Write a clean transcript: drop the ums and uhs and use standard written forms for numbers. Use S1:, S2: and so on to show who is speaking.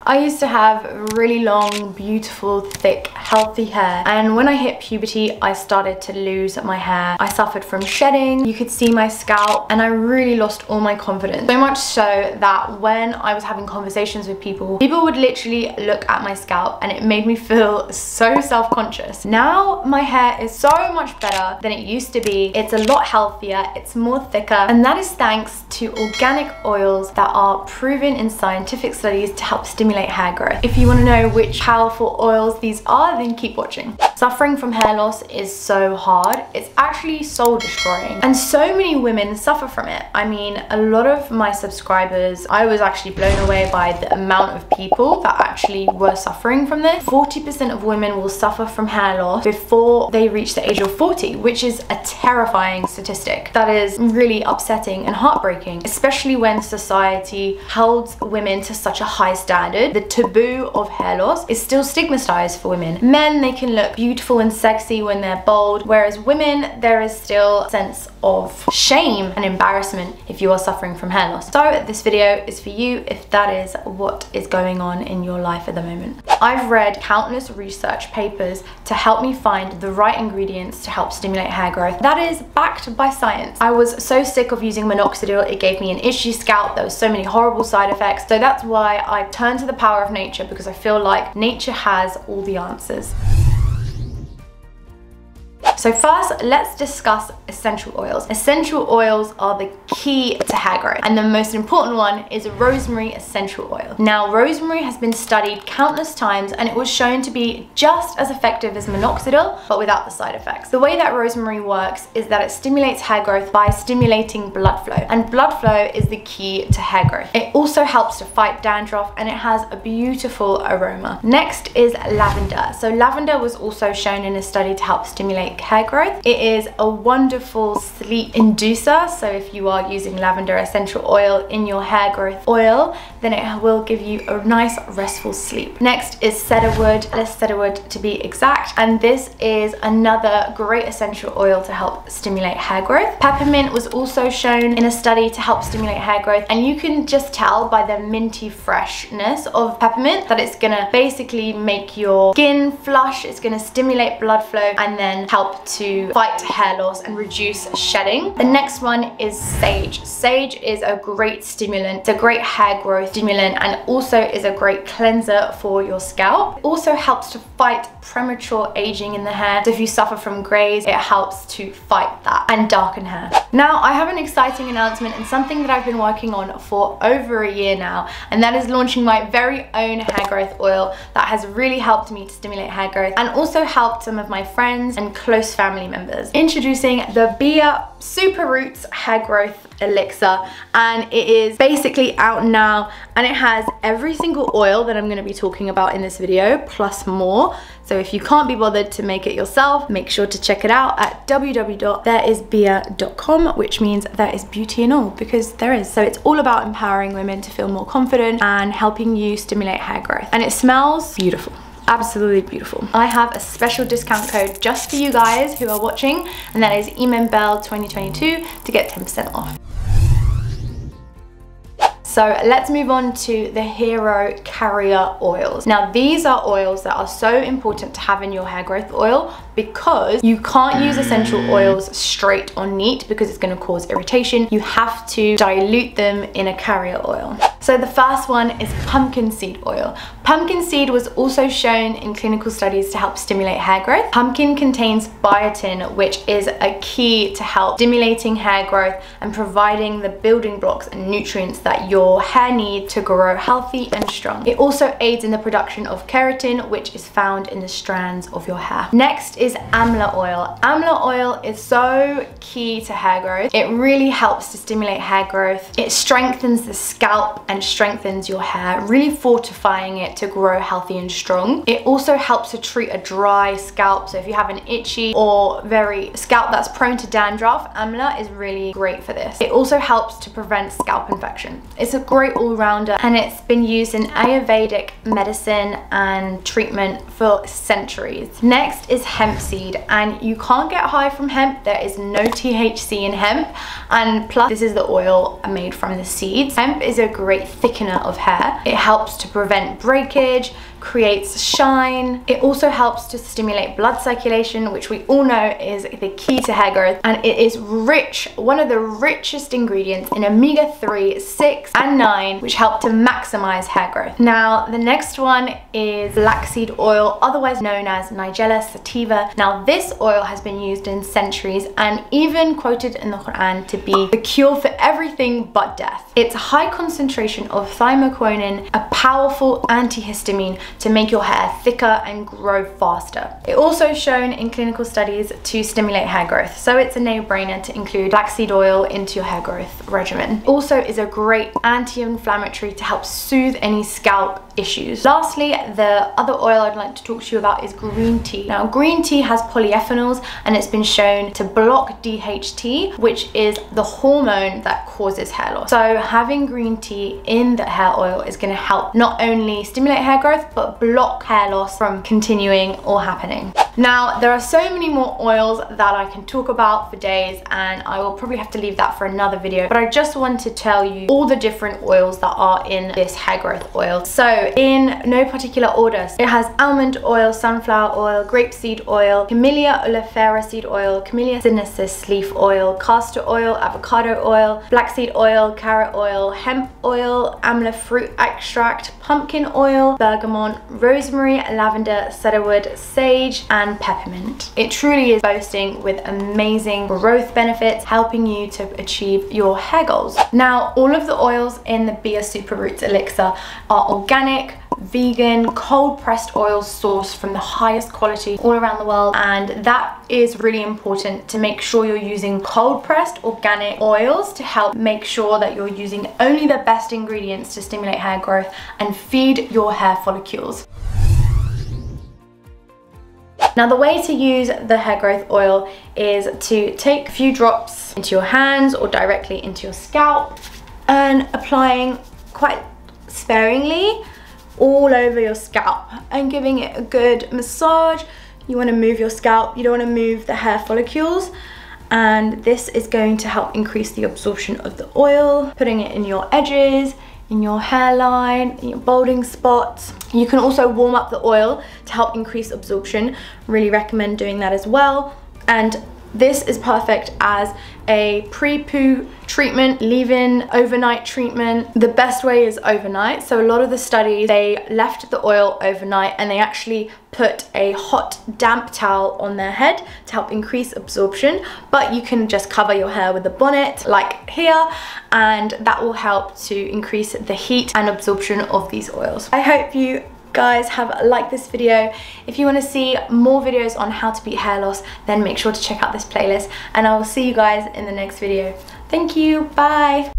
S1: I used to have really long, beautiful, thick, healthy hair, and when I hit puberty, I started to lose my hair. I suffered from shedding, you could see my scalp, and I really lost all my confidence. So much so that when I was having conversations with people would literally look at my scalp and it made me feel so self-conscious. Now my hair is so much better than it used to be. It's a lot healthier, it's more thicker, and that is thanks to organic oils that are proven in scientific studies to help stimulate hair growth. If you want to know which powerful oils these are, then keep watching. Suffering from hair loss is so hard. It's actually soul destroying, and so many women suffer from it. I mean, a lot of my subscribers, I was actually blown away by the amount of people that actually were suffering from this. 40% of women will suffer from hair loss before they reach the age of 40, which is a terrifying statistic. That is really upsetting and heartbreaking, especially when society holds women to such a high standard. The taboo of hair loss is still stigmatized for women. Men, they can look beautiful and sexy when they're bald, whereas women, there is still a sense of shame and embarrassment if you are suffering from hair loss. So this video is for you if that is what is going on in your life at the moment. I've read countless research papers to help me find the right ingredients to help stimulate hair growth that is backed by science. I was so sick of using minoxidil, it gave me an itchy scalp, there was so many horrible side effects, so that's why I turned to the power of nature, because I feel like nature has all the answers. So first, let's discuss essential oils. Essential oils are the key to hair growth, and the most important one is rosemary essential oil. Now, rosemary has been studied countless times and it was shown to be just as effective as minoxidil, but without the side effects. The way that rosemary works is that it stimulates hair growth by stimulating blood flow, and blood flow is the key to hair growth. It also helps to fight dandruff, and it has a beautiful aroma. Next is lavender. So lavender was also shown in a study to help stimulate hair growth. It is a wonderful sleep inducer, so if you are using lavender essential oil in your hair growth oil, then it will give you a nice restful sleep. Next is cedarwood, cedarwood to be exact, and this is another great essential oil to help stimulate hair growth. Peppermint was also shown in a study to help stimulate hair growth, and you can just tell by the minty freshness of peppermint that it's gonna basically make your skin flush, it's gonna stimulate blood flow, and then help to fight hair loss and reduce shedding. The next one is sage. Sage is a great stimulant, it's a great hair growth stimulant, and also is a great cleanser for your scalp. It also helps to fight premature aging in the hair, so if you suffer from grays, it helps to fight that and darken hair. Now, I have an exciting announcement and something that I've been working on for over a year now, and that is launching my very own hair growth oil that has really helped me to stimulate hair growth and also helped some of my friends and close family members. Introducing the Bia Super Roots Hair Growth Elixir, and it is basically out now, and it has every single oil that I'm going to be talking about in this video plus more. So if you can't be bothered to make it yourself, make sure to check it out at www.thereisbia.com, which means there is beauty in all, because there is. So it's all about empowering women to feel more confident and helping you stimulate hair growth, and it smells beautiful. Absolutely beautiful. I have a special discount code just for you guys who are watching, and that is EMENBELL2022 to get 10% off. So let's move on to the hero carrier oils. Now, these are oils that are so important to have in your hair growth oil because you can't use essential oils straight or neat because it's going to cause irritation. You have to dilute them in a carrier oil. So the first one is pumpkin seed oil. Pumpkin seed was also shown in clinical studies to help stimulate hair growth. Pumpkin contains biotin, which is a key to help stimulating hair growth and providing the building blocks and nutrients that your hair needs to grow healthy and strong. It also aids in the production of keratin, which is found in the strands of your hair. Next is amla oil. Amla oil is so key to hair growth. It really helps to stimulate hair growth. It strengthens the scalp and strengthens your hair, really fortifying it to grow healthy and strong. It also helps to treat a dry scalp, so if you have an itchy or very scalp that's prone to dandruff, amla is really great for this. It also helps to prevent scalp infection. It's a great all-rounder, and it's been used in Ayurvedic medicine and treatment for centuries. Next is hemp seed, and you can't get high from hemp. There is no THC in hemp, and plus this is the oil made from the seeds. Hemp is a great thickener of hair. It helps to prevent breakage, creates shine. It also helps to stimulate blood circulation, which we all know is the key to hair growth, and it is rich, one of the richest ingredients in omega-3, 6 and 9, which help to maximize hair growth. Now the next one is blackseed oil, otherwise known as Nigella sativa. Now this oil has been used in centuries and even quoted in the Quran to be the cure for everything but death. It's a high concentration of thymoquinone, a powerful antihistamine to make your hair thicker and grow faster. It's also shown in clinical studies to stimulate hair growth, so it's a no-brainer to include blackseed oil into your hair growth regimen. Also is a great anti-inflammatory to help soothe any scalp issues. Lastly, the other oil I'd like to talk to you about is green tea. Now green tea has polyphenols and it's been shown to block DHT, which is the hormone that causes hair loss. So having green tea in the hair oil is going to help not only stimulate hair growth but block hair loss from continuing or happening. Now there are so many more oils that I can talk about for days, and I will probably have to leave that for another video, but I just want to tell you all the different oils that are in this hair growth oil. So in no particular order, it has almond oil, sunflower oil, grapeseed oil, Camellia oleifera seed oil, Camellia sinensis leaf oil, castor oil, avocado oil, blackseed oil, carrot oil, hemp oil, amla fruit extract, pumpkin oil, bergamot, rosemary, lavender, cedarwood, sage, and peppermint. It truly is boasting with amazing growth benefits, helping you to achieve your hair goals. Now, all of the oils in the Bia Super Roots Elixir are organic, vegan, cold pressed oils sourced from the highest quality all around the world, and that is really important to make sure you're using cold pressed organic oils to help make sure that you're using only the best ingredients to stimulate hair growth and feed your hair follicles. Now the way to use the hair growth oil is to take a few drops into your hands or directly into your scalp and applying quite sparingly all over your scalp and giving it a good massage. You want to move your scalp, you don't want to move the hair follicles, and this is going to help increase the absorption of the oil, putting it in your edges, in your hairline, in your balding spots. You can also warm up the oil to help increase absorption. Really recommend doing that as well. And this is perfect as a pre-poo treatment, leave-in overnight treatment. The best way is overnight. So a lot of the studies, they left the oil overnight and they actually put a hot damp towel on their head to help increase absorption, but you can just cover your hair with a bonnet like here, and that will help to increase the heat and absorption of these oils. I hope you guys have liked this video. If you want to see more videos on how to beat hair loss, then make sure to check out this playlist, and I will see you guys in the next video. Thank you, bye.